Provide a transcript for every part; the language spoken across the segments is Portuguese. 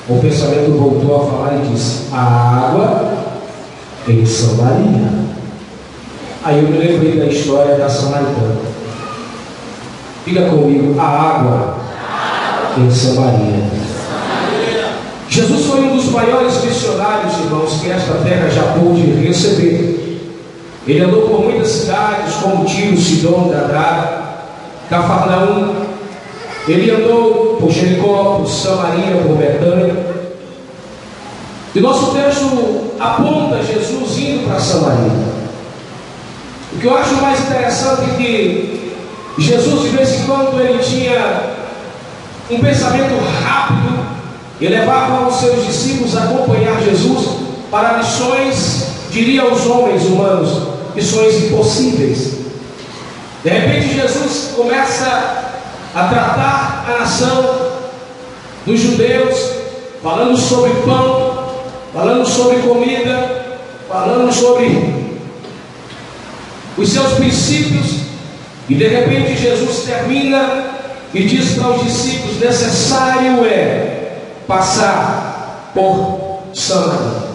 o pensamento voltou a falar e disse: a água em Samaria. Aí eu me lembrei da história da samaritana. Diga comigo: a água em Samaria. Jesus foi um dos maiores missionários, irmãos, que esta terra já pôde receber. Ele andou por muitas cidades, como Tiro, Sidom, Gadara, Cafarnaum. Ele andou por Jericó, por Samaria, por Betânia. E nosso texto aponta Jesus indo para Samaria. O que eu acho mais interessante é que Jesus, de vez em quando, ele tinha um pensamento rápido e levava os seus discípulos a acompanhar Jesus para missões, diria aos homens humanos, missões impossíveis. De repente Jesus começa a tratar a nação dos judeus, falando sobre pão, falando sobre comida, falando sobre os seus princípios, e de repente Jesus termina e diz para os discípulos: necessário é passar por Samaria.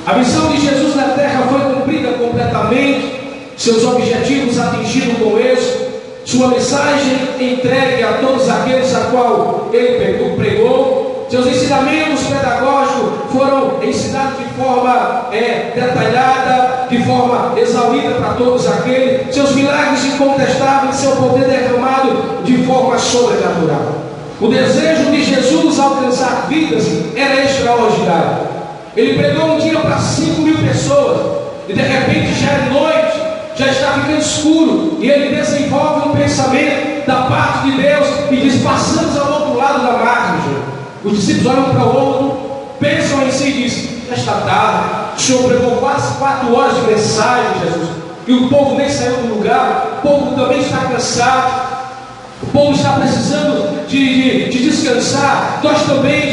A missão de Jesus na terra foi cumprida completamente, seus objetivos atingidos com êxito, sua mensagem entregue a todos aqueles a qual ele pregou, seus ensinamentos pedagógicos foram ensinados de forma detalhada, de forma exaurida para todos aqueles, seus milagres incontestáveis, seu poder derramado de forma sobrenatural. O desejo de Jesus alcançar vidas era extraordinário. Ele pregou um dia para 5.000 pessoas, e de repente já é noite, já está ficando escuro, e ele desenvolve um pensamento da parte de Deus e diz: passamos ao outro lado da margem. Os discípulos olham para o outro, pensam em si e dizem: já está tarde, o Senhor pregou quase 4 horas de mensagem, Jesus, e o povo nem saiu do lugar, o povo também está cansado, o povo está precisando de descansar, nós também.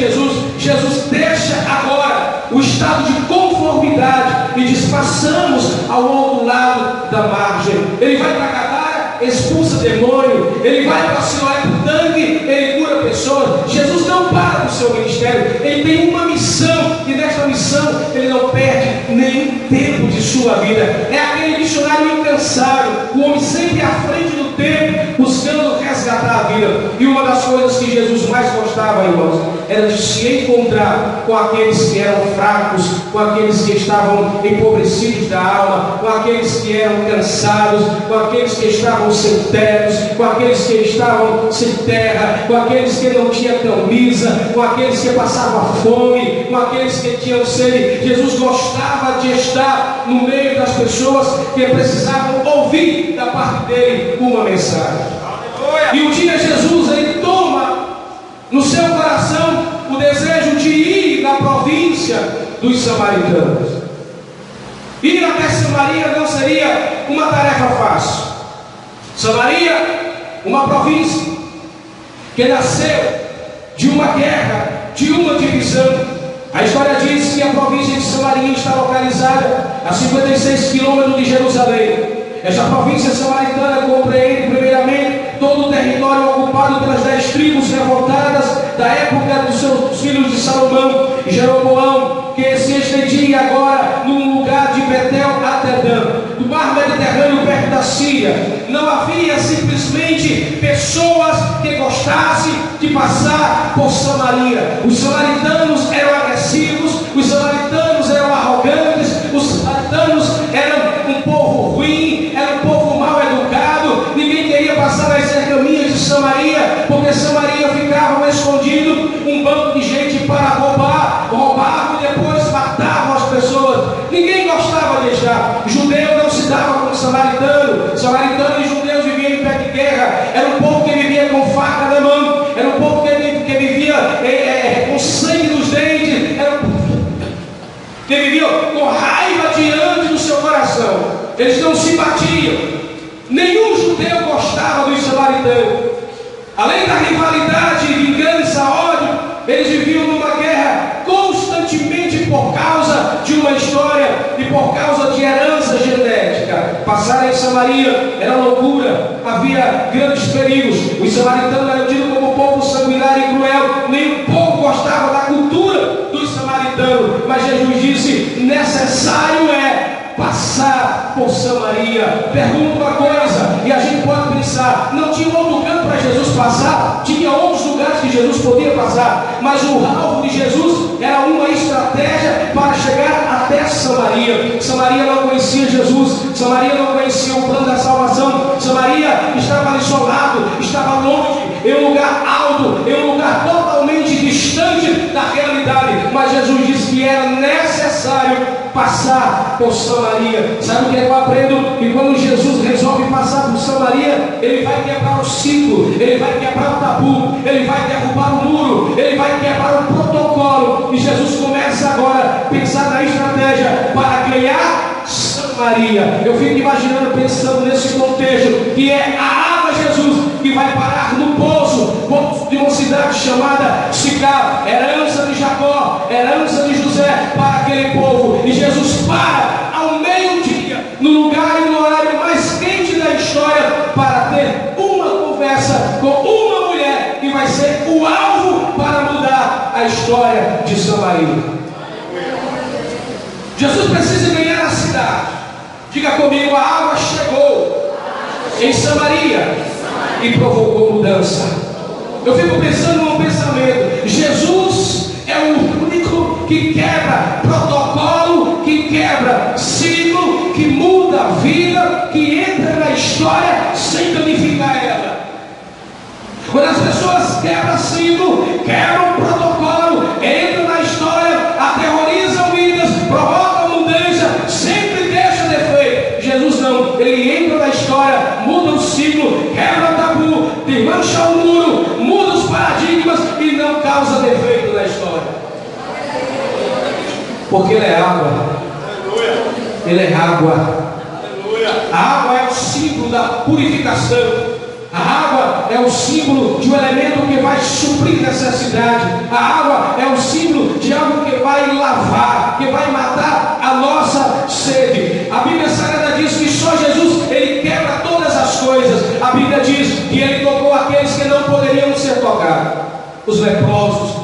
Jesus deixa agora o estado de conformidade e diz: passamos ao outro lado da margem. Ele vai para Gadara, expulsa demônio. Ele vai para Siloé, para Tangue, ele cura pessoas. Jesus não para no seu ministério, ele tem uma missão, e nesta missão ele não perde nenhum tempo de sua vida. É aquele missionário incansável, o homem sempre à frente do tempo, buscando resgatar a vida. E uma das coisas que Jesus mais gostava, irmãos, era de se encontrar com aqueles que eram fracos, com aqueles que estavam empobrecidos da alma, com aqueles que eram cansados, com aqueles que estavam sem tetos, com aqueles que estavam sem terra, com aqueles que não tinham camisa, com aqueles que passavam fome, com aqueles que tinham sede. Jesus gostava de estar no meio das pessoas que precisavam ouvir da parte dele uma mensagem. E um dia Jesus, ele toma no seu coração o desejo de ir na província dos samaritanos. Ir até Samaria não seria uma tarefa fácil. Samaria, uma província que nasceu de uma guerra, de uma divisão. A história diz que a província de Samaria está localizada a 56 quilômetros de Jerusalém. Esta província samaritana compreende primeiramente todo o território ocupado pelas 10 tribos revoltadas da época dos seus filhos de Salomão e Jeroboão, que se estendia agora num lugar de Betel até Dan, do mar Mediterrâneo perto da Síria. Não havia simplesmente pessoas que gostassem de passar por Samaria. Os samaritanos eram agressivos, os samaritanos eram arrogantes, os samaritanos eram um povo ruim, era um povo mal educado. Ninguém queria passar nas cercanias de Samaria, porque Samaria ficava escondido um bando de gente para roubavam e depois matavam as pessoas. Ninguém gostava de estar. Judeu não se dava com samaritano. Samaritano e judeus viviam em pé de guerra. Era um povo que vivia com faca na mão, era um povo que vivia com sangue nos dentes, era um povo que vivia com raiva diante do seu coração. Eles não se batiam. Nenhum judeu gostava dos samaritanos. Além da rivalidade, vingança, ódio, eles viviam numa guerra constantemente por causa de uma história e por causa de herança genética. Passar em Samaria era loucura, havia grandes perigos. Os samaritanos eram tidos como povo sanguinário e cruel. Nem um pouco gostava da cultura dos samaritanos. Mas Jesus disse: necessário é passar por Samaria. Pergunto uma coisa, e a gente pode pensar: não tinha outro canto para Jesus passar? Tinha outros lugares que Jesus podia passar, mas o alvo de Jesus era uma estratégia para chegar até Samaria. Samaria não conhecia Jesus, Samaria não conhecia o plano da salvação. Samaria estava isolado, estava longe, em um lugar alto, em um lugar totalmente distante da realidade. Mas Jesus disse que era necessário passar por Samaria. Sabe o que eu aprendo? Que quando Jesus resolve passar por Samaria, ele vai quebrar o ciclo, ele vai quebrar o tabu, ele vai derrubar o muro, ele vai quebrar o protocolo. E Jesus começa agora a pensar na estratégia para ganhar Samaria. Eu fico imaginando, pensando nesse contexto, que é a água de Jesus que vai parar no poço de uma cidade chamada Sicar, herança de Jacó, herança de José para aquele povo. E Jesus para ao meio-dia, no lugar e no horário mais quente da história, para ter uma conversa com uma mulher que vai ser o alvo para mudar a história de Samaria. Jesus precisa ganhar a cidade. Diga comigo: a água chegou em Samaria e provocou mudança. Eu fico pensando num pensamento: Jesus é o único que quebra protocolo, que quebra ciclo, que muda a vida, que entra na história sem danificar ela. Quando as pessoas quebram ciclo, quebram protocolo, entram na história, aterrorizam vidas, provocam mudança, sempre deixa defeito. Jesus não, ele entra na história, muda o ciclo, quebra o tabu, desmancha o muro, muda os paradigmas e não causa defeito na história. Porque ele é água. Ele é água. A água é o símbolo da purificação. A água é o símbolo de um elemento que vai suprir necessidade. A água é o símbolo de algo que vai lavar, que vai matar a nossa sede. A Bíblia Sagrada diz que só Jesus, ele quebra todas as coisas. A Bíblia diz que ele tocou aqueles que não poderiam ser tocados. Os leprosos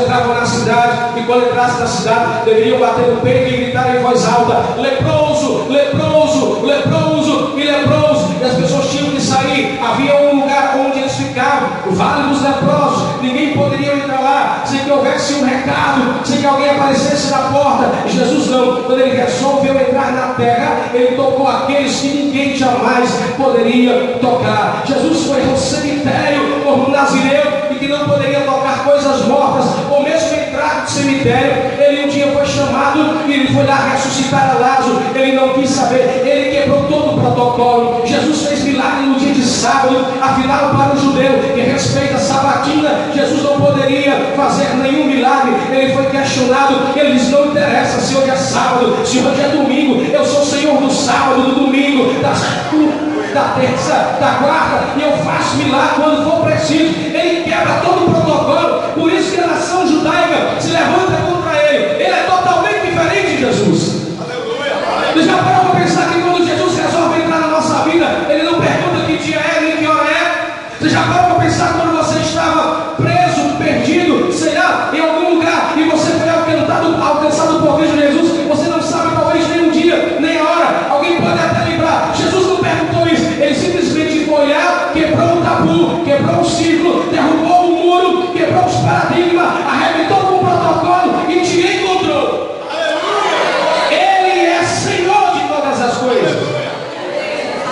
entravam na cidade, e quando entrassem na cidade, deveriam bater no peito e gritar em voz alta: leproso, leproso, leproso e leproso. E as pessoas tinham que sair. Havia um lugar onde eles ficavam, o Vale dos Leprosos. Ninguém poderia entrar lá sem que houvesse um recado, sem que alguém aparecesse na porta. Jesus não, quando ele resolveu entrar na terra, ele tocou aqueles que ninguém jamais poderia tocar. Jesus foi ao cemitério como nazireu, e que não poderia tocar coisas mortas, ou mesmo entrar no cemitério. Ele um dia foi chamado e ele foi lá ressuscitar a Lázaro. Ele não quis saber, ele quebrou todo o protocolo. Jesus fez milagre no dia de sábado. Afinal, para o judeu que respeita a sabatina, Jesus não poderia fazer nenhum milagre. Ele foi questionado, ele disse: não interessa se hoje é sábado, se hoje é domingo, eu sou Senhor do sábado, do domingo, da terça, da quarta, e eu faço milagre quando for preciso. Ele quebra todo o protocolo. Por isso que a nação judaica se levanta contra ele. Ele é totalmente diferente de Jesus. Aleluia. Você já parou para pensar que quando Jesus resolve entrar na nossa vida, ele não pergunta que dia é, nem que hora é? Você já parou para pensar quando você estava preso, perdido, sei lá, em algum lugar, e você foi alcançado por Cristo Jesus? Você não sabe talvez nem um dia, nem a hora. Alguém pode até lembrar. Jesus não perguntou isso. Ele simplesmente foi lá, quebrou o tabu, quebrou o ciclo, derrubou o muro, quebrou os paradigmas, arrebentou com o protocolo e te encontrou. Aleluia. Ele é Senhor de todas as coisas.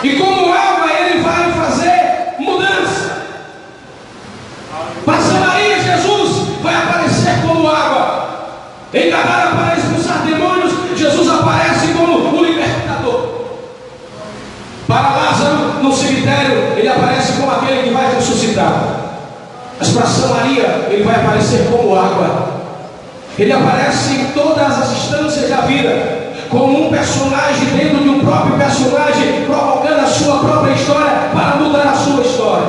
E como água, ele vai fazer mudança. Para Samaria, Jesus vai aparecer como água. Em Gadara, para expulsar demônios, Jesus aparece como o libertador. Para Lázaro, no cemitério, ele aparece como aquele que vai ressuscitar. Mas para Samaria, ele vai aparecer como água. Ele aparece em todas as instâncias da vida, como um personagem dentro de um próprio personagem, provocando a sua própria história para mudar a sua história.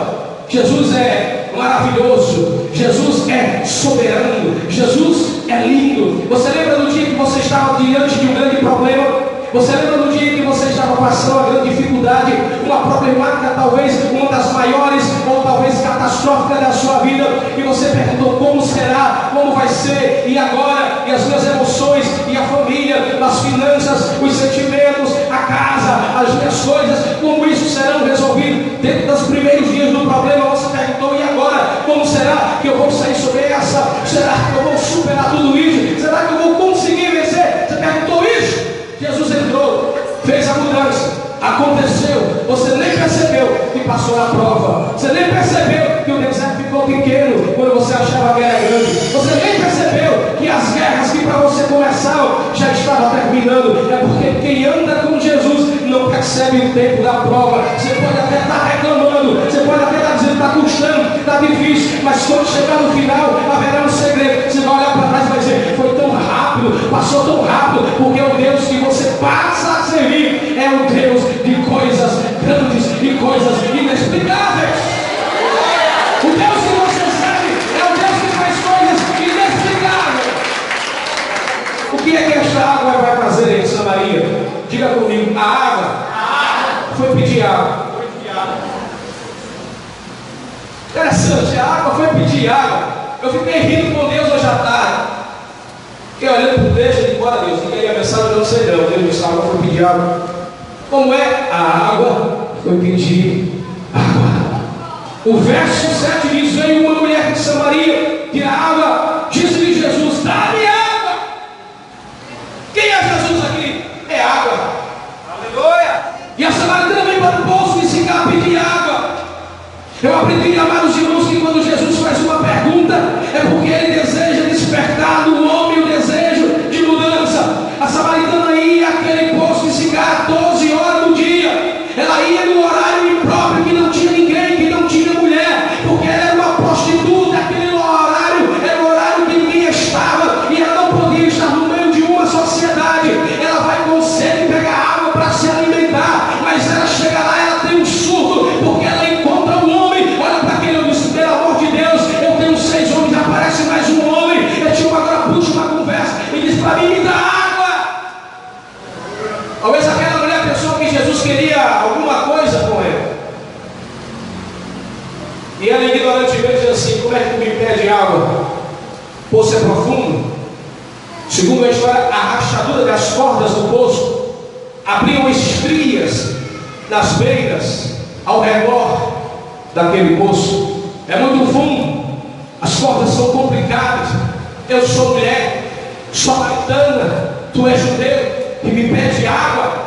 Jesus é maravilhoso, Jesus é soberano, Jesus é lindo. Você lembra do dia que você estava diante de um grande problema? Você lembra do dia que você estava provação, uma grande dificuldade, uma problemática, talvez uma das maiores ou talvez catastrófica da sua vida, e você perguntou: como será, como vai ser, e agora, e as minhas emoções, e a família, as finanças, os sentimentos, a casa, as minhas coisas, como isso serão resolvidos? Dentro dos primeiros dias do problema você perguntou: e agora, como será que eu vou sair sobre essa? Será que eu vou superar tudo isso? Será que eu vou conseguir vencer? Você perguntou isso? Jesus entrou, fez a mudança, aconteceu, você nem percebeu que passou na prova, você nem percebeu que o deserto ficou pequeno quando você achava que era grande, você nem percebeu que as guerras que para você começaram já estavam terminando. É porque quem anda com Jesus não percebe o tempo da prova. Você pode até estar reclamando, você pode até estar dizendo: está custando, está difícil, mas quando chegar no final haverá um segredo. Você vai olhar para trás e vai dizer: foi tão rápido, passou tão rápido, porque o Deus que você passa a servir é um Deus de coisas grandes e coisas inexplicáveis. O Deus que você serve é um Deus que faz coisas inexplicáveis. O que é que esta água vai fazer em Samaria? Diga comigo: a água foi pedir água. Interessante, a água foi pedir água. Eu fiquei rindo com Deus hoje à tarde. Fiquei olhando para o texto e disse: bora Deus, ninguém a mensagem, eu não sei não. Deus disse: a água foi pedir água. Como é? A água foi pedir água. O verso 7 diz: veio uma mulher de Samaria tirar água, disse-lhe Jesus: dá-me água. Quem é Jesus aqui? É água. Aleluia. E a samaritana veio para o poço de Sicar pedir água. Eu aprendi, amados irmãos, que quando Jesus faz uma pergunta, é porque ele deseja despertar no homem o desejo de mudança. A samaritana ia àquele poço de Sicar 12 horas do dia. Ela ia no horário impróprio, que não tinha ninguém, que não tinha mulher, porque ela era uma prostituta. Aquele horário era o horário que ninguém estava, e ela não podia estar no meio de uma sociedade. Ela vai com sede pegar água para se alimentar, mas ela chega lá, ela tem um surto, porque ela encontra um homem. Olha para aquele homem e diz: pelo amor de Deus, eu tenho 6 homens, aparece mais um homem. Esse homem agora puxa uma conversa e diz para mim: me dá água. Talvez aquela mulher pensou que Jesus queria alguma coisa com ela, e ela ignorantemente diz assim: como é que tu me pede água? O poço é profundo. Segundo a história, a rachadura das cordas do poço abriam estrias nas beiras ao redor daquele poço. É muito fundo, as cordas são complicadas. Eu sou mulher, samaritana, tu és judeu e me pede água.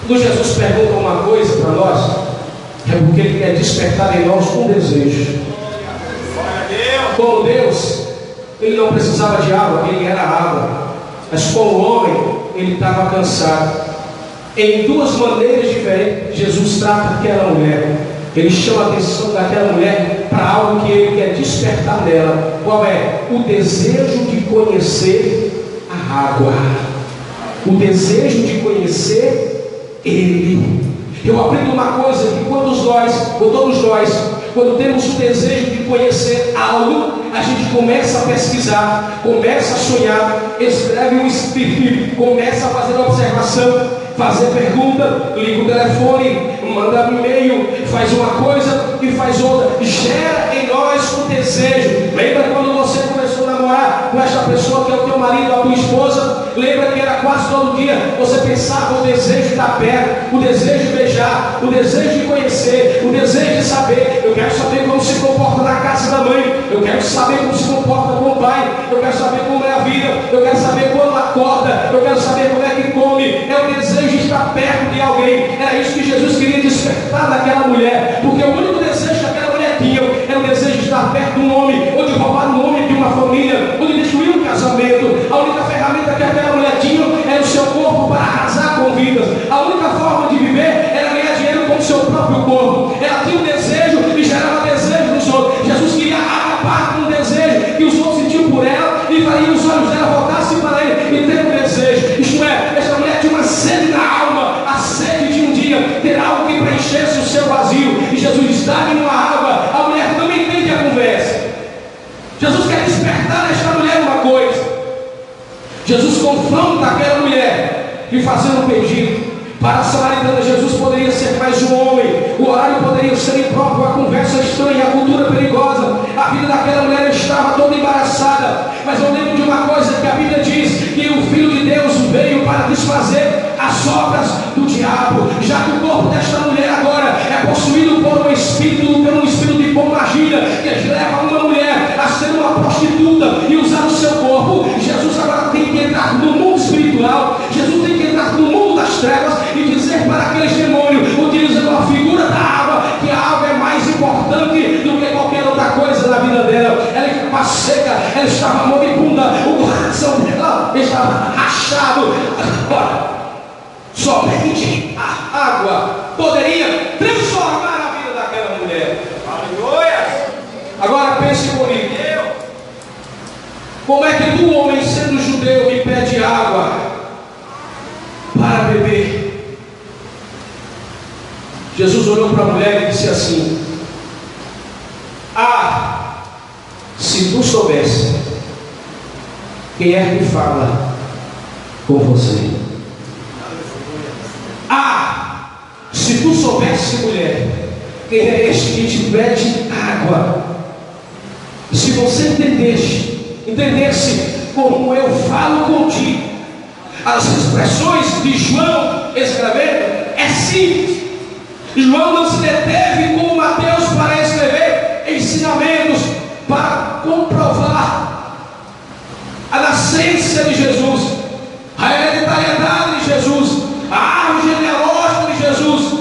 Quando Jesus pergunta uma coisa para nós, é porque ele quer despertar em nós um desejo. Como Deus, ele não precisava de água, ele era água. Mas como homem, ele estava cansado. Em 2 maneiras diferentes, Jesus trata aquela mulher. Ele chama a atenção daquela mulher para algo que ele quer despertar nela. Qual é? O desejo de conhecer a água. O desejo de conhecer Ele. Eu aprendo uma coisa: que todos nós, quando temos o desejo de conhecer algo, a gente começa a pesquisar, começa a sonhar, escreve um script, começa a fazer observação, fazer pergunta, liga o telefone, manda um e-mail, faz uma coisa e faz outra. Gera em nós o desejo. Lembra quando você começou a namorar com esta pessoa que é o teu marido, a tua esposa? Lembra que era quase todo dia você pensava o desejo de estar perto, o desejo de beijar, o desejo de conhecer, o desejo de saber. Eu quero saber como se comporta na casa da mãe, eu quero saber como se comporta com o pai, eu quero saber como é a vida, eu quero saber quando acorda, eu quero saber como é que come. É o desejo de estar perto de alguém. Era isso que Jesus queria despertar naquela mulher, porque o único desejo que aquela mulher tinha era o desejo de estar perto de um homem, ou de roubar um homem de uma família, ou de destruir um casamento. A única ferramenta que aquela mulher tinha era o seu corpo para arrasar com vidas. A única forma de viver era ganhar dinheiro com o seu próprio corpo. Ela tinha um desejo e gerava desejo nos outros. Jesus queria acabar com o desejo que os outros sentiam por ela e faria os olhos dela voltassem para ele e ter um desejo. Isto é, esta mulher tinha uma sede na alma, a sede de um dia ter algo que preenchesse o seu vazio. E Jesus diz: dá-me uma água. A mulher não entende a conversa. Jesus quer despertar nesta mulher uma coisa. Jesus confronta aquela mulher e fazer um pedido. Para a samaritana, Jesus poderia ser mais um homem, o horário poderia ser impróprio, a conversa estranha, a cultura perigosa, a vida daquela mulher estava toda embaraçada. Mas eu lembro de uma coisa que a Bíblia diz, que o Filho de Deus veio para desfazer as obras do diabo, já que o corpo desta mulher agora é possuído por um espírito de magia, que leva uma mulher a ser uma prostituta e usar o seu corpo. Jesus agora tem que entrar no mundo espiritual, Jesus tem que entrar no mundo das trevas e dizer para aqueles demônios, utilizando a figura da água, que a água é mais importante do que qualquer outra coisa na vida dela. Ela estava seca, ela estava moribunda, o coração dela estava rachado. Agora, somente a água poderia transformar a vida daquela mulher. Aleluia! Agora pense comigo, como é que tu, homem, sendo judeu, me pede água para beber? Jesus olhou para a mulher e disse assim: se tu soubesse quem é que fala com você. Se tu soubesse, mulher, quem é este que te pede água. Se você entendesse como eu falo contigo, as expressões de João escrevendo é simples. João não se deteve como Mateus para escrever ensinamentos para comprovar a nascença de Jesus, a hereditariedade de Jesus, a árvore genealógica de Jesus.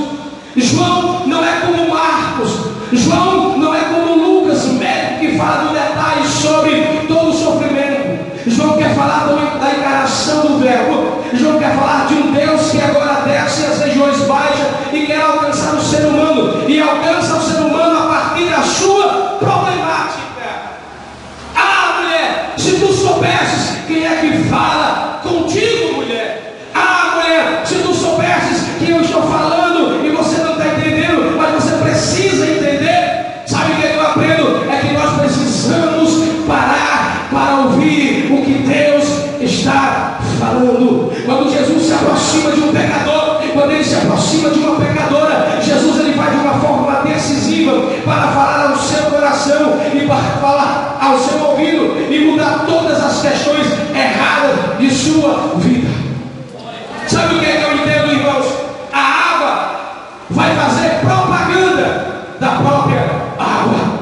João não é como Marcos, João não é como Lucas, o médico que fala do detalhe sobre todo o sofrimento. João quer falar da encarnação do Verbo. João quer falar de um Deus que agora desce as regiões baixas e quer alcançar o ser humano, e alcança o ser humano a partir da sua problemática. Mulher, se tu soubesses quem é que fala contigo, mulher. Mulher, se tu soubesses que eu estou falando e você não está entendendo, mas você precisa entender. Sabe o que eu aprendo? É que nós precisamos parar para ouvir o que Deus está falando. Quando Jesus se aproxima de um pecador, quando ele se aproxima de uma pecadora, Jesus ele vai de uma forma decisiva para falar ao seu coração e para falar ao seu ouvido e mudar todas as questões erradas de sua vida. Sabe o que é que eu entendo, irmãos? A água vai fazer propaganda da própria água.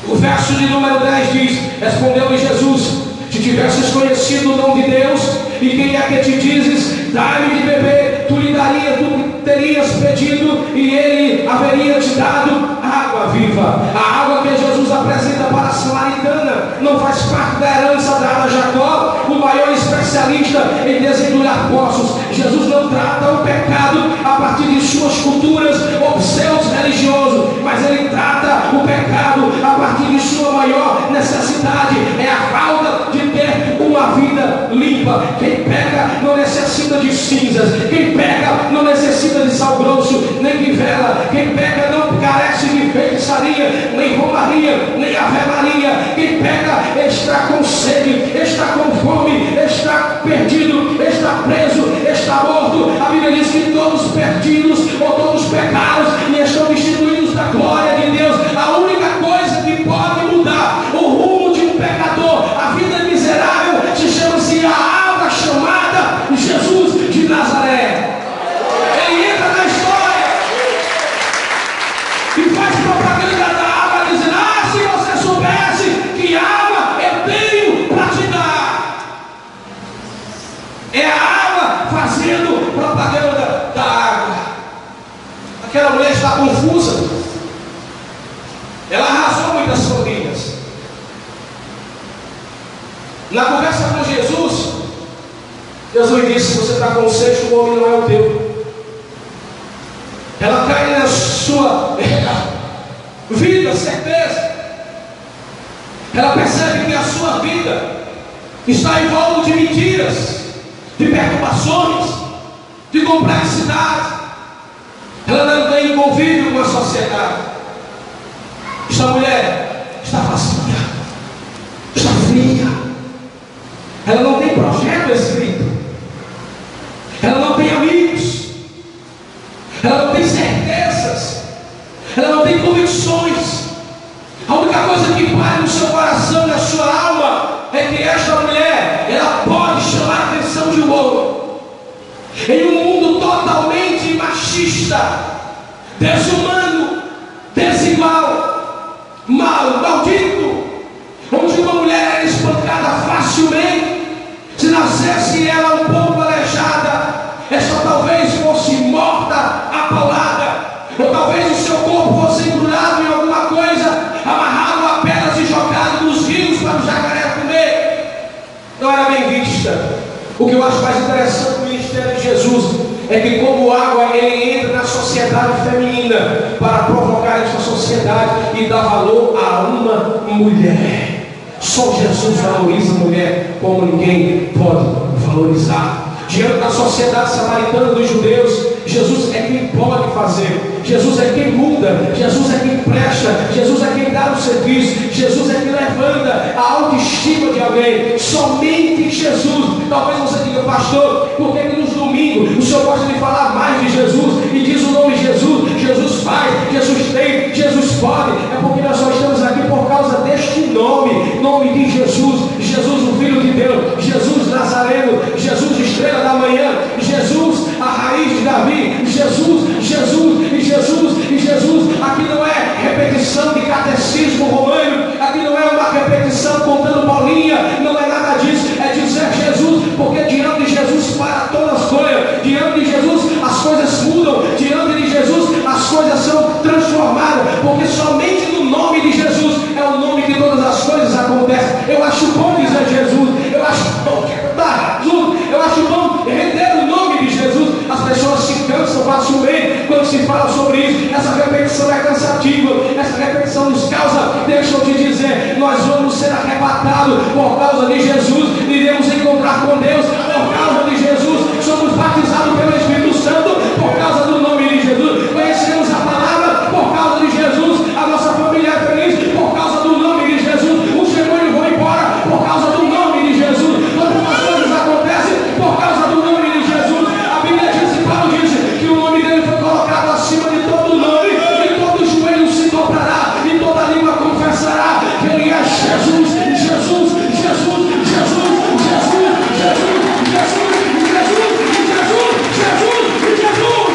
O verso de número 10 diz: respondeu-lhe Jesus: se tivesses conhecido o dom de Deus, e quem é que te dizes, dá-me de beber, tu lhe darias, tu terias pedido, e ele haveria te dado água viva. A água que Jesus apresenta para a samaritana não faz parte da herança dada a Jacó, o maior especialista em desentulhar poços. Jesus não trata o pecado a partir de suas culturas ou pseudos religiosos, mas ele trata o pecado a partir de sua maior necessidade, é a falta de ter uma vida limpa. Quem peca não necessita de cinzas, quem peca não necessita de sal grosso, nem de vela. Quem peca não carece de feitiçaria, nem romaria, nem ave maria. Quem peca está com sede, está com fome, está perdido, está preso, está morto. A Bíblia diz que todos perdidos ou todos pecados e estão destituídos da glória de Deus. A única coisa que pode mudar o rumo de um pecador, a vida miserável, se chama-se a água chamada Jesus de Nazaré. Ele entra na história e faz propaganda da água, dizendo: se você soubesse que água eu tenho para te dar. É a água fazendo propaganda da água. Aquela mulher está confusa. Ela arrasou muitas famílias. Na conversa com Jesus, Jesus disse: você está com sede, o homem não é o teu. Ela cai na sua vida, certeza. Ela percebe que a sua vida está em volta de mentiras, de perturbações, de complexidade. Ela não tem convívio com a sociedade. Esta mulher está vazia, está fria. Ela não tem projeto espiritual. Em um mundo totalmente machista, desumano, desigual, maldito, onde uma mulher era espancada facilmente, se nascesse ela um pouco aleijada, esta talvez fosse morta a paulada, ou talvez o seu corpo fosse embrulhado em alguma coisa, amarrado a pedras e jogado nos rios para o jacaré comer. Não era bem vista. O que eu acho mais interessante no ministério de Jesus é que, como água, ele entra na sociedade feminina para provocar essa sociedade e dar valor a uma mulher. Só Jesus valoriza a mulher como ninguém pode valorizar. Diante da sociedade samaritana dos judeus, Jesus é quem pode fazer, Jesus é quem muda, Jesus é quem presta, Jesus é quem dá o serviço, Jesus é quem levanta a autoestima de alguém. Somente Jesus. Talvez você diga: pastor, por que nos domingos o senhor gosta de falar mais de Jesus e diz o nome Jesus? Jesus faz, Jesus tem, Jesus pode. É porque nós só estamos aqui por causa deste nome, nome de Jesus. Jesus, o Filho de Deus, Jesus Nazareno, Jesus estrela da manhã, Jesus a raiz de Davi, Jesus, Jesus e Jesus e Jesus. Aqui não é repetição de catecismo romano, aqui não é uma repetição contando bolinha, não é nada disso, é dizer Jesus, porque diante de Jesus para todas as coisas, diante de Jesus as coisas mudam, diante de Jesus as coisas são transformadas, porque somente no nome de Jesus é o nome que todas as coisas acontecem. Eu acho bom dizer Jesus, eu acho bom cantar Jesus, eu acho bom render o nome de Jesus. As pessoas se cansam facilmente quando se fala sobre isso. Essa repetição é cansativa, essa repetição nos causa, deixa eu te dizer, nós vamos ser arrebatados por causa de Jesus, iremos encontrar com Deus por causa de Jesus, somos batizados pelo Espírito Santo por causa do nome de Jesus, conhecemos a palavra por causa de Jesus, a nossa família é feliz por causa do nome de Jesus, os demônios vão embora por causa do nome de Jesus, todas as coisas acontecem por causa do nome de Jesus. A Bíblia diz, e Paulo diz, que o nome dele foi colocado acima de todo nome, e todo joelho se dobrará, e toda língua confessará que ele é Jesus, Jesus, Jesus, Jesus, Jesus, Jesus, Jesus, Jesus, Jesus, Jesus.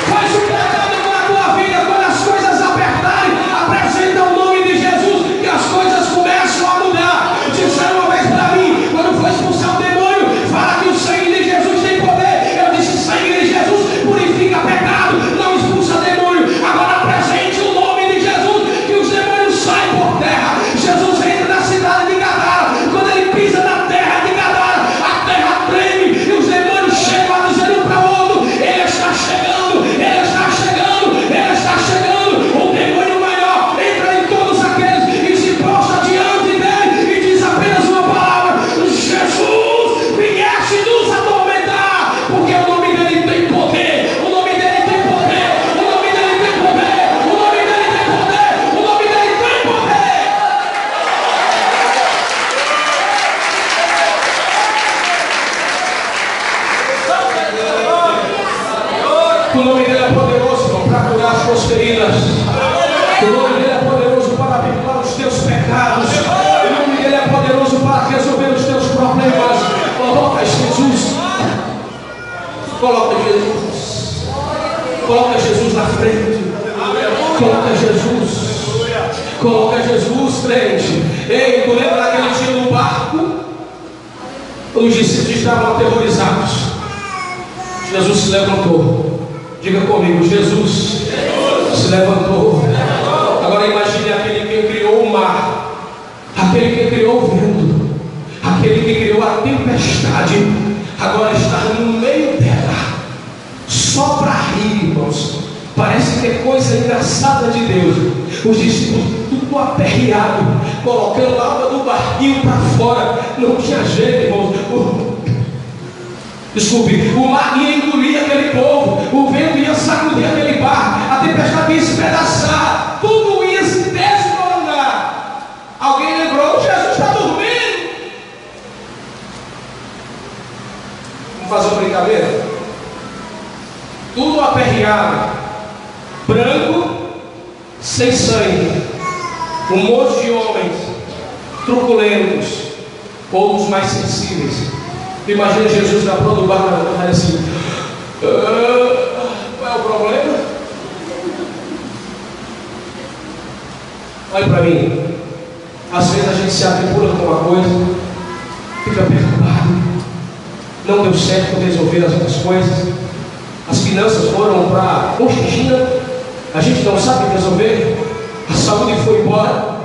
Faz um pecado na tua vida, quando as coisas apertarem, apresenta o nome de Jesus, que as coisas começam a mudar. Disseram uma vez para mim, quando foi expulsar o demônio, fala que o sangue de Jesus tem poder. Eu disse: sangue de Jesus purifica pecado, não expulsa demônio. Agora apresente o nome de Jesus, que os demônios saem por terra. Jesus entra na cidade de Gadara, quando ele pisa na terra de Gadara, a terra treme, e os demônios chegam a dizer um para o outro: ele está chegando, ele está chegando, ele está chegando. O demônio maior entra em todos aqueles e se prostra diante dele e diz apenas uma palavra: Jesus, vieste nos atormentar, porque o nome dele tem poder, o nome dele tem poder, o nome dele tem poder, o nome dele tem poder, o nome dele tem poder. O nome dele é poderoso para curar as tuas feridas. O nome dele é poderoso para perdoar os teus pecados. O nome dele é poderoso para resolver os teus problemas. Coloca Jesus. Coloca Jesus. Coloca Jesus na frente. Coloca Jesus. Coloca Jesus, crente. Ei, tu lembra daquele dia no barco? Os discípulos estavam aterrorizados. Jesus se levantou. Diga comigo: Jesus se levantou. Agora imagine aquele que criou o mar, aquele que criou o vento, aquele que criou a tempestade, agora está no meio dela, só para rir, irmãos. Parece que é coisa engraçada de Deus. Os discípulos tudo aperreado, colocando a água do barquinho para fora. Não tinha jeito, irmãos. O mar ia engolir aquele povo, o vento ia sacudir aquele barco, a tempestade ia espedaçar, tudo ia se desmoronar. Alguém lembrou: Jesus está dormindo. Vamos fazer uma brincadeira? Tudo aperreado, branco, sem sangue, um monte de homens truculentos, outros mais sensíveis, Imagina Jesus na prova do barco, assim: qual é o problema? Olha para mim. Às vezes a gente se atribula com uma coisa, fica perturbado, não deu certo resolver as outras coisas, as finanças foram para China, a gente não sabe resolver, a saúde foi embora,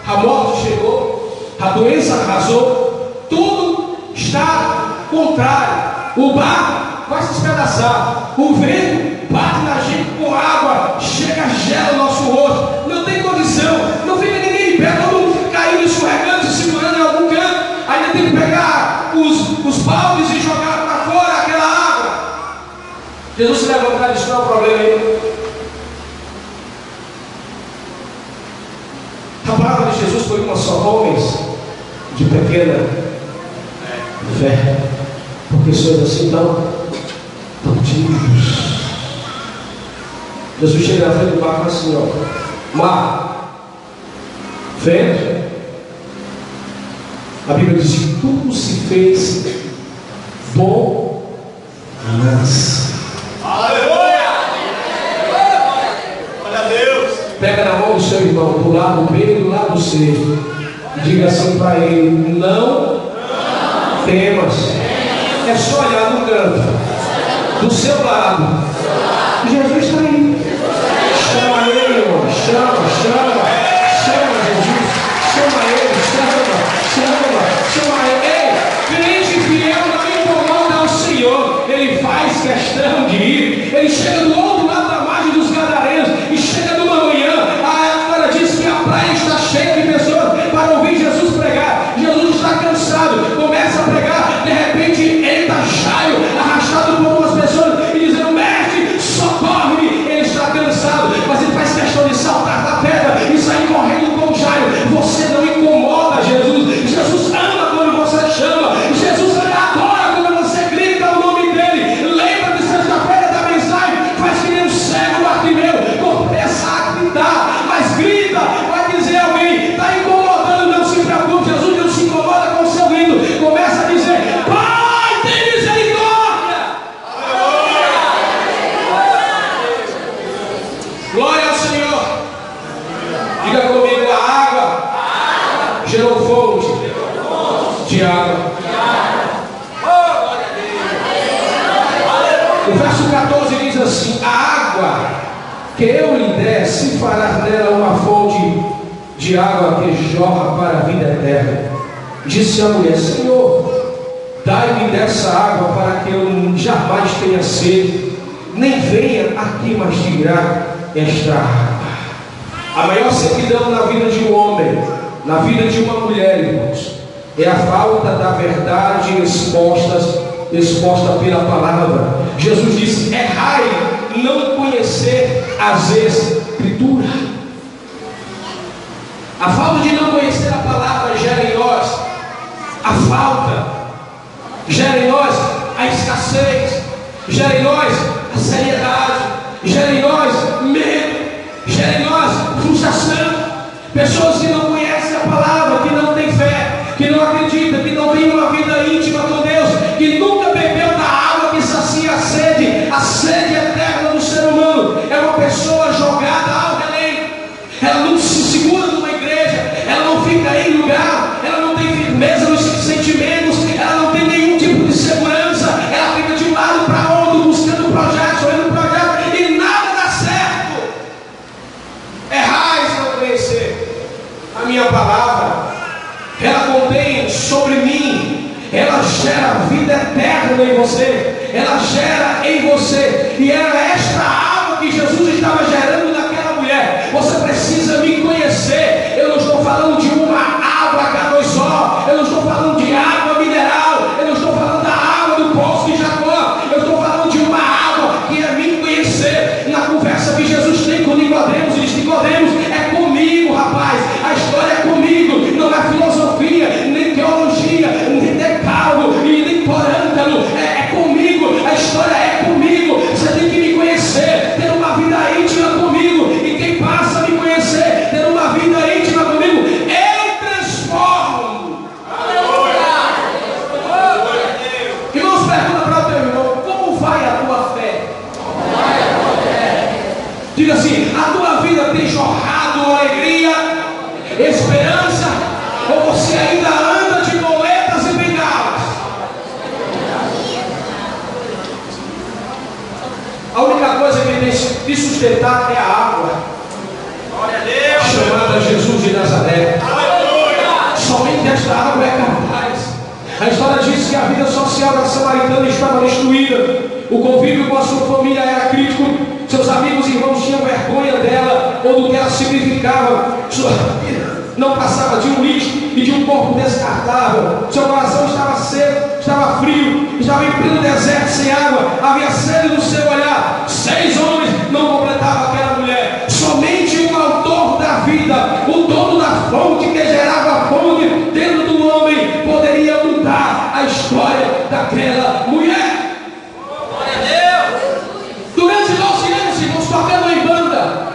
a morte chegou, a doença arrasou, tudo está contrário. O barco vai se espedaçar, o vento bate na gente com água, chega, gela o nosso rosto, não tem condição, não fica ninguém de pé, todo mundo fica caindo, escorregando, se segurando em algum canto, ainda tem que pegar os baldes e jogar para fora aquela água. Jesus se levantar e disse: não é o problema aí. A palavra de Jesus foi uma só: homens de pequena fé, porque sois assim tão tímidos. Jesus chega na frente do barco assim: ó, mar, vento. A Bíblia diz que tudo se fez bom nas. Aleluia! Glória a Deus! Pega na mão do seu irmão, do lado B e do lado C, e diga assim para ele: não temas. É só olhar no canto do seu lado. Jesus está aí. Chama ele, irmão. Chama Jesus. Chama ele, chama ele. Ei, crente fiel não incomoda ao Senhor. Ele faz questão de ir. Ele chega do outro lado da margem dos Gadarenos e chega numa manhã. A história diz que a praia está cheia de pessoas para ouvir Jesus pregar. Jesus está cansado, começa a pregar. De repente entra Jairo, arrastado por umas pessoas e dizendo: mestre, socorre-me. Ele está cansado, mas ele faz questão de saltar da pedra e sair correndo com Jairo. Você não incomoda Jesus. Jesus ama quando você chama. Jesus adora quando você grita o nome dele. Lembra de sexta-feira da mensagem? Faz que nem um cego Bartimeu, começa a gritar, mas grita, vai dizer a alguém: está incomodando, não se preocupe. Jesus não se incomoda com o seu grito. Começa a dizer: Pai, tem misericórdia. Glória ao Senhor. Diga comigo: a água gerou fonte de água. O verso 14 diz assim: a água que eu lhe der, se fará nela uma fonte de água que jorra para a vida eterna. Disse a mulher: Senhor, dai-me dessa água para que eu jamais tenha sede, nem venha aqui mais tirar esta água. A maior servidão na vida de um homem, na vida de uma mulher, irmãos, é a falta da verdade exposta pela palavra. Jesus disse: errai não conhecer as Escrituras. A falta de não conhecer a palavra gera em nós a falta, gera em nós a escassez, gera em nós a seriedade, gera em nós medo, gera em nós frustração. Pessoas que não conhecem a palavra, que não têm fé, que não acreditam, que não têm uma vida íntima com Deus, que nunca bebeu da água que sacia a sede eterna do ser humano. É uma pessoa jogada ao relém. Ela não se segura numa igreja, ela não fica em lugar, ela não tem firmeza nos sentimentos, ela não tem nenhum tipo de segurança, ela fica de um lado para outro, buscando projetos, olhando projetos, e nada dá certo. Errais não conhecer a minha palavra. Ela contém sobre mim, ela gera vida eterna em você, ela gera em você, e era esta água que Jesus estava gerando naquela mulher. Você precisa me conhecer. Eu não estou falando de uma água H2O, eu não estou falando de água mineral, eu não estou falando da água do poço de Jacó, eu estou falando de uma água que é me conhecer. Na conversa que Jesus tem com Nicodemos, ele diz: Nicodemos, é comigo, rapaz, a história é comigo, não é filosofia, nem teologia, nem decálogo e nem corântano, é comigo, a história é comigo. Você tem que me conhecer, ter uma vida íntima comigo. esperança, ou você ainda anda de moletas e bengalas? A única coisa que tem de sustentar é a água, Glória a Deus. chamada Jesus de Nazaré. Aleluia. Somente esta água é capaz. A história diz que a vida social da samaritana estava destruída. O convívio com a sua família era crítico. Seus amigos e irmãos tinham vergonha dela ou do que ela significava. Sua vida não passava de um lixo e de um corpo descartável. Seu coração estava seco, estava frio, estava em pleno deserto sem água. Havia sede no seu olhar. 6 homens não completavam aquela mulher. Somente o autor da vida, o dono da fonte que gerava a fonte dentro do homem, poderia mudar a história daquela mulher. Glória a Deus. Durante 12 anos, irmãos, tocando em banda,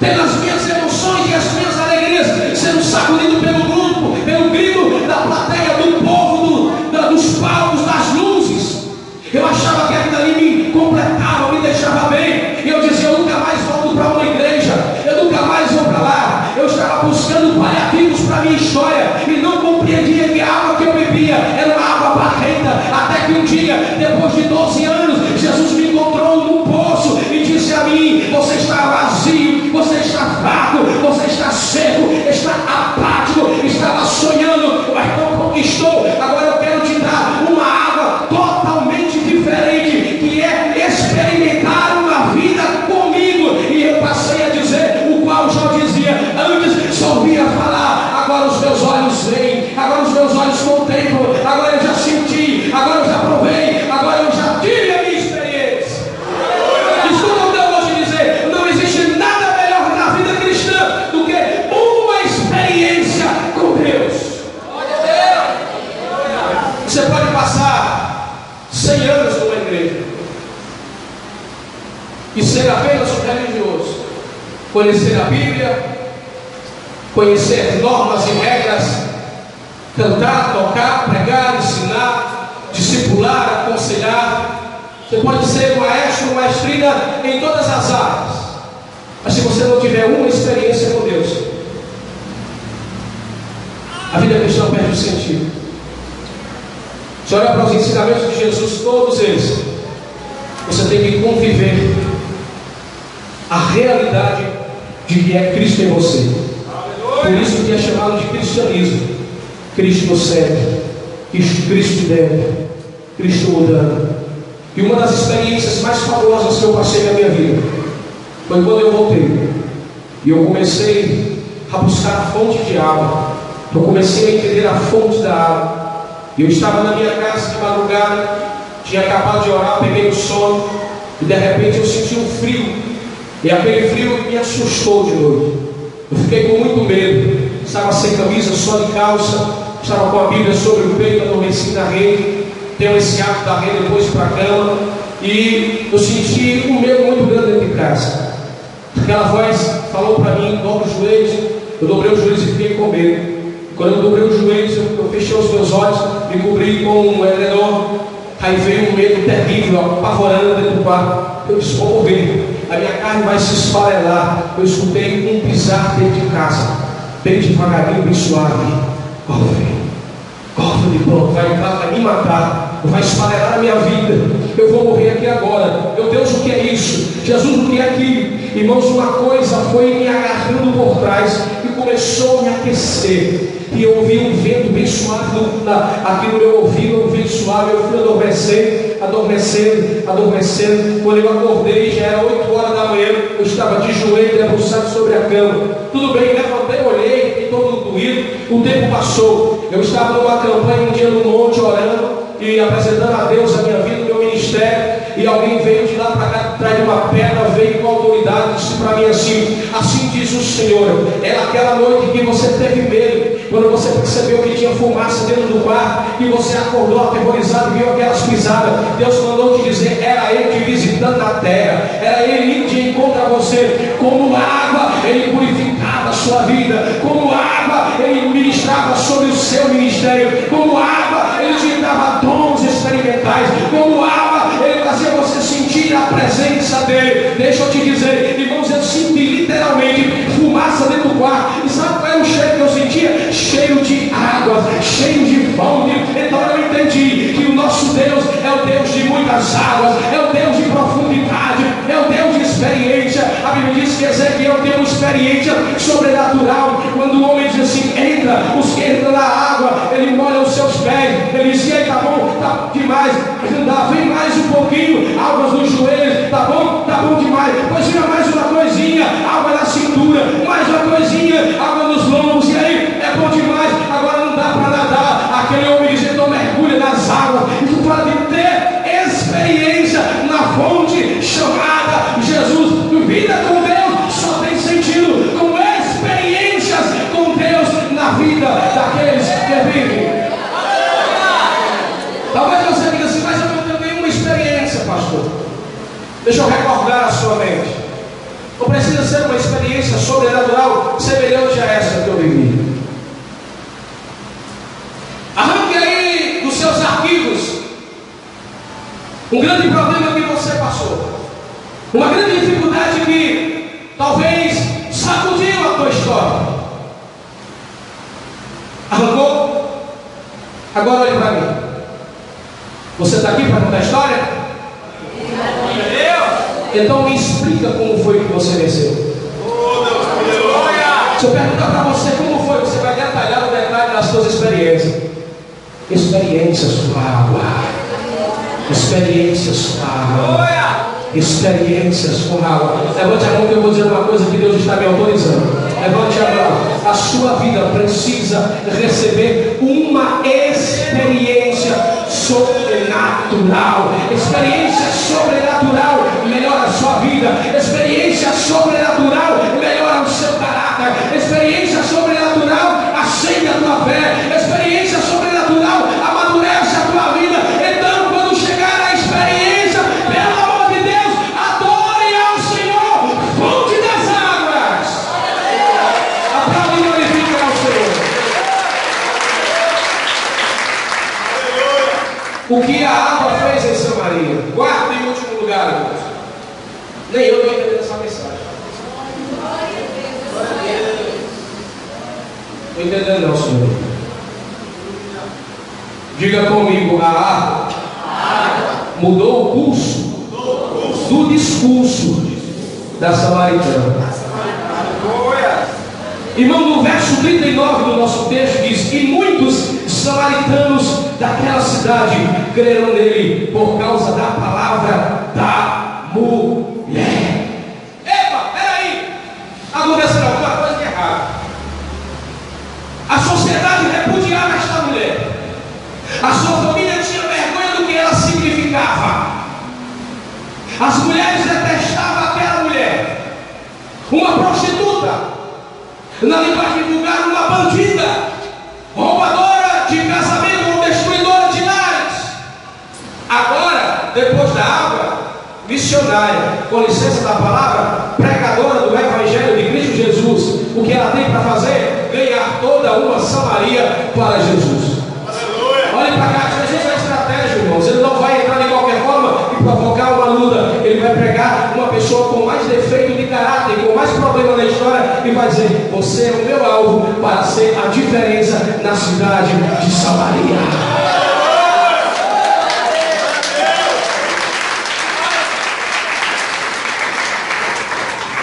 tendo as minhas emoções e as minhas alegrias sendo sacudido pelo grupo, pelo grito da plateia, do povo, dos palcos, das luzes. Eu achava que aquilo ali me completava, me deixava bem. E eu dizia: eu nunca mais volto para uma igreja, eu nunca mais vou para lá. Eu estava buscando paliativos para a minha história e não compreendia que a água que eu bebia era uma água barrenta. Até que um dia, depois de 12 anos, Jesus me encontrou num poço e disse a mim: você está vazio, você está fraco, você está seco, está apático, estava sonhando, mas não conquistou. Agora eu quero te dar uma água totalmente diferente, que é experimentar uma vida comigo. E eu passei a dizer o qual já dizia antes, só ouvia falar. Agora os meus olhos veem, agora os meus olhos contemplam, agora eu já senti, agora eu já provei, agora eu já tive a minha experiência. Escuta o que eu vou te dizer: não existe nada melhor na vida cristã do que uma experiência com Deus. Você pode passar 100 anos numa igreja e ser apenas um religioso, conhecer a Bíblia, conhecer normas e regras, cantar, tocar, pregar, ensinar, discipular, aconselhar. Você pode ser maestro, maestrina em todas as áreas, mas se você não tiver uma experiência com Deus, a vida cristã perde o sentido. Se olhar para os ensinamentos de Jesus, todos eles, você tem que conviver a realidade de que é Cristo em você. Por isso que é chamado de cristianismo. Cristo serve, Cristo deve, Cristo mudando. E uma das experiências mais fabulosas que eu passei na minha vida foi quando eu voltei e eu comecei a buscar a fonte de água. Eu comecei a entender a fonte da água. E eu estava na minha casa de madrugada, tinha acabado de orar, peguei no sono e de repente eu senti um frio. E aquele frio me assustou de noite. Eu fiquei com muito medo. Estava sem camisa, só de calça, estava com a Bíblia sobre o peito, adormeci na rede. Tenho esse hábito da rede depois para a cama. E eu senti um medo muito grande dentro de casa. Aquela voz falou para mim: dobra os joelhos. Eu dobrei os joelhos e fiquei com medo. Quando eu dobrei os joelhos, eu fechei os meus olhos, me cobri com um edredom. Aí veio um medo terrível, apavorando dentro do quarto. Eu disse: vou morrer, a minha carne vai se esfarelar. Eu escutei um pisar dentro de casa, bem devagarinho, bem suave. Cofre, pronto, vai entrar, vai me matar, vai esfarelar a minha vida. Eu vou morrer aqui agora. Meu Deus, o que é isso? Jesus, o que é aquilo? Irmãos, uma coisa foi me agarrando por trás e começou a me aquecer. E eu ouvi um vento bem suave aqui no meu ouvido, um vento suave. Eu fui adormecendo. Quando eu acordei, já era 8 horas da manhã. Eu estava de joelho, debruçado sobre a cama. Tudo bem, levantei, olhei, fiquei todo doído. O tempo passou. Eu estava numa campanha um dia no monte orando e apresentando a Deus a minha vida, o meu ministério. E alguém veio de lá para cá, atrás de uma pedra, veio com autoridade, disse para mim assim diz o Senhor: era aquela noite que você teve medo, quando você percebeu que tinha fumaça dentro do quarto, e você acordou aterrorizado, viu aquelas pisadas. Deus mandou te dizer: era Ele te visitando na terra, era Ele indo de encontro a você. Como água, Ele purificava a sua vida, como água, Ele ministrava sobre o seu ministério, como água, Ele te dava dons experimentais, como água, Ele fazia você sentir a presença dEle. Deixa eu te dizer, irmãos, eu senti literalmente fumaça dentro do quarto. E sabe qual é o cheiro que eu águas, cheio de fome. Então eu entendi que o nosso Deus é o Deus de muitas águas, é o Deus de profundidade, é o Deus de experiência. A Bíblia diz que Ezequiel tem uma experiência sobrenatural. Quando o homem diz assim, entra, os que entram na água, ele molha os seus pés, ele diz, ei, tá bom, tá demais, vem mais um pouquinho, águas nos joelhos, tá bom demais, pois vinha mais uma coisinha, água na cintura, mais uma coisinha, água nos lombos, e aí, é bom demais, agora não dá para nadar. Aquele homem diz, então mergulha nas águas, e tu fala de ter experiência na fonte chamada Jesus. Vida com Deus só tem sentido com experiências com Deus na vida daqueles que vivem. Talvez você diga assim, mas eu não tenho nenhuma experiência, pastor. Deixa eu recordar a sua mente. Não precisa ser uma experiência sobrenatural semelhante a essa que eu vivi. Arranque aí dos seus arquivos um grande problema que você passou, uma grande dificuldade que talvez sacudiu a tua história. Arrancou? Agora olhe para mim. Você está aqui para contar a história? Então me explica como foi que você venceu. Se eu perguntar para você como foi, você vai detalhar o detalhe das suas experiências. Experiências com água. Experiências com água. Experiências com água. Levante a mão que eu vou dizer uma coisa que Deus está me autorizando. Levante a mão. A sua vida precisa receber uma experiência sobrenatural. Experiência sobrenatural melhora a sua vida. Experiência sobrenatural melhora o seu caráter. Experiência sobrenatural acende a tua fé. Experiência sobrenatural amadurece a tua vida. Então, quando chegar a experiência, pelo amor de Deus, adore ao Senhor, fonte das águas. Aplaude e glorifique ao Senhor. O que a água fez em Samaria? Quarto e último lugar, irmãos. Nem eu estou entendendo essa mensagem. Não estou entendendo não, Senhor. Diga comigo, a água mudou o curso do discurso da samaritana. Irmão, no verso 39 do nosso texto diz: e muitos samaritanos daquela cidade creram nele por causa da palavra da mulher. Epa, peraí, aconteceu alguma coisa de errado. A sociedade repudiava esta mulher. A sua família tinha vergonha do que ela significava. As mulheres detestavam aquela mulher. Uma prostituta, na linguagem vulgar, uma bandida, roubadora de casamento ou destruidora de lares. Agora, depois da água, missionária, com licença da palavra, pregadora do Evangelho de Cristo Jesus. O que ela tem para fazer? Ganhar toda uma Samaria para Jesus. Olhe para cá, Jesus é estratégia, irmãos. Ele não vai entrar de qualquer forma e provocar uma luta. Ele vai pregar uma pessoa com mais defeito de caráter, com mais problema na história, e vai dizer: você é o meu alvo para ser a diferença na cidade de Samaria.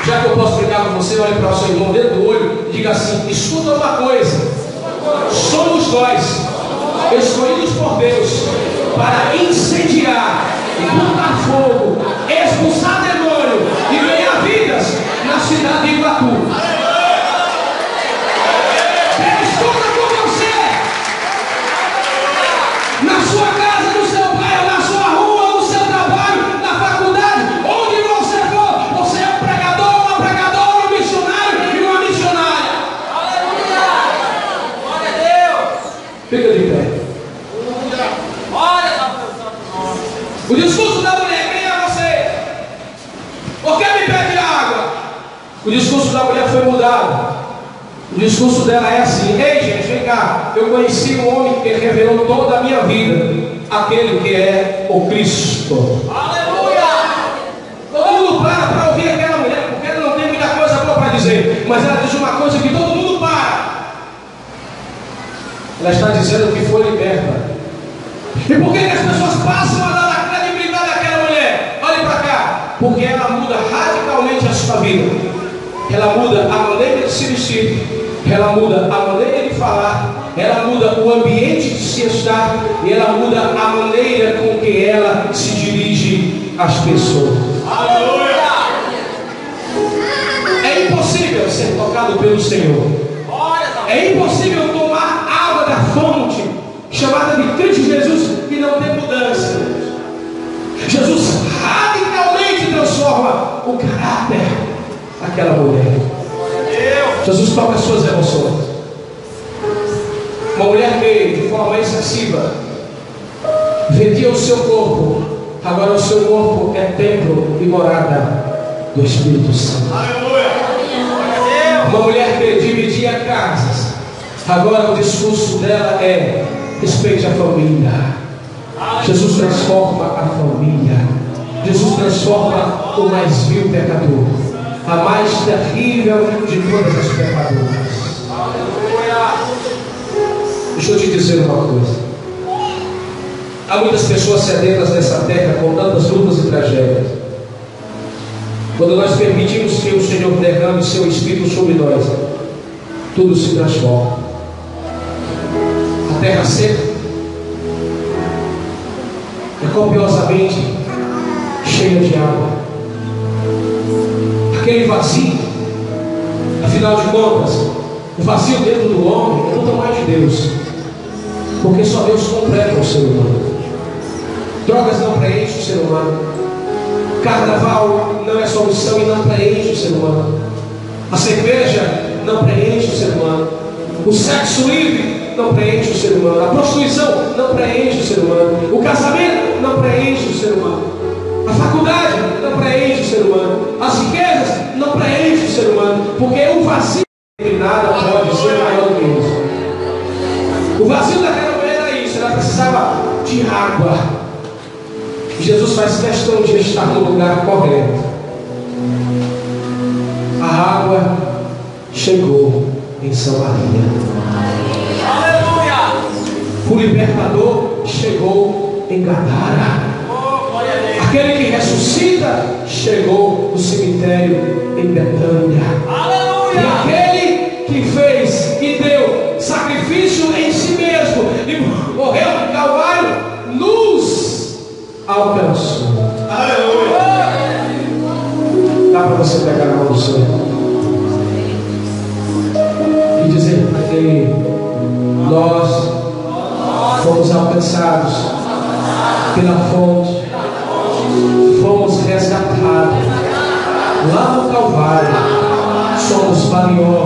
Já que eu posso pregar com você, olhe para o seu irmão dentro do olho e diga assim: escuta uma coisa, somos nós escolhidos por Deus para incendiar, botar fogo, expulsar demônio e ganhar vidas na cidade de Iguatu. Deus conta com você, na sua casa, no seu bairro, na sua rua, no seu trabalho, na faculdade, onde você for. Você é um pregador, uma pregadora, um missionário e uma missionária. Aleluia! Glória a Deus! Fica de pé. O discurso da mulher, quem é você? Por que me pede água? O discurso da mulher foi mudado. O discurso dela é assim: ei gente, vem cá, eu conheci um homem que revelou toda a minha vida, aquele que é o Cristo. Aleluia! Todo mundo para ouvir aquela mulher, porque ela não tem muita coisa boa para dizer, mas ela diz uma coisa que todo mundo para. Ela está dizendo que foi liberta. E por que as pessoas passam a dar a credibilidade àquela mulher? Olhe para cá. Porque ela muda radicalmente a sua vida. Ela muda a maneira de se vestir. Ela muda a maneira de falar. Ela muda o ambiente de se estar. E ela muda a maneira com que ela se dirige às pessoas. Aleluia! É impossível ser tocado pelo Senhor. É impossível tomar água da fonte chamada de Cristo Jesus e não ter mudança. Jesus radicalmente transforma o caráter daquela mulher. Jesus toca as suas emoções. Uma mulher que de forma excessiva vendia o seu corpo, agora o seu corpo é templo e morada do Espírito Santo. Uma mulher que dividia casas, agora o discurso dela é: respeite a família. Jesus transforma a família. Jesus transforma o mais vil pecador, a mais terrível de todas as pecadoras. Deixa eu te dizer uma coisa. Há muitas pessoas sedentas nessa terra com tantas lutas e tragédias. Quando nós permitimos que o Senhor derrame seu Espírito sobre nós, tudo se transforma. A terra seca é copiosamente cheia de água. Aquele vazio, afinal de contas, o vazio dentro do homem é tudo mais de Deus, porque só Deus completa o ser humano. Drogas não preenchem o ser humano. Carnaval não é solução e não preenche o ser humano. A cerveja não preenche o ser humano. O sexo livre não preenche o ser humano. A prostituição não preenche o ser humano. O casamento não preenche o ser humano. A faculdade não preenche o ser humano. As riquezas não preenchem o ser humano. Porque o vazio de nada pode ser maior do que isso. O vazio daquela mulher era isso. Ela precisava de água. Jesus faz questão de estar no lugar correto. A água chegou em Samaria. Aleluia! O libertador chegou em Gadara. Aquele que ressuscita chegou no cemitério em Betânia. Aleluia! E aquele que fez e deu sacrifício em si mesmo e morreu no Calvário nos alcançou. Aleluia! Dá para você pegar na mão do Senhor e dizer para Ele: nós fomos alcançados pela fonte, fomos resgatados lá no Calvário, somos valiosos.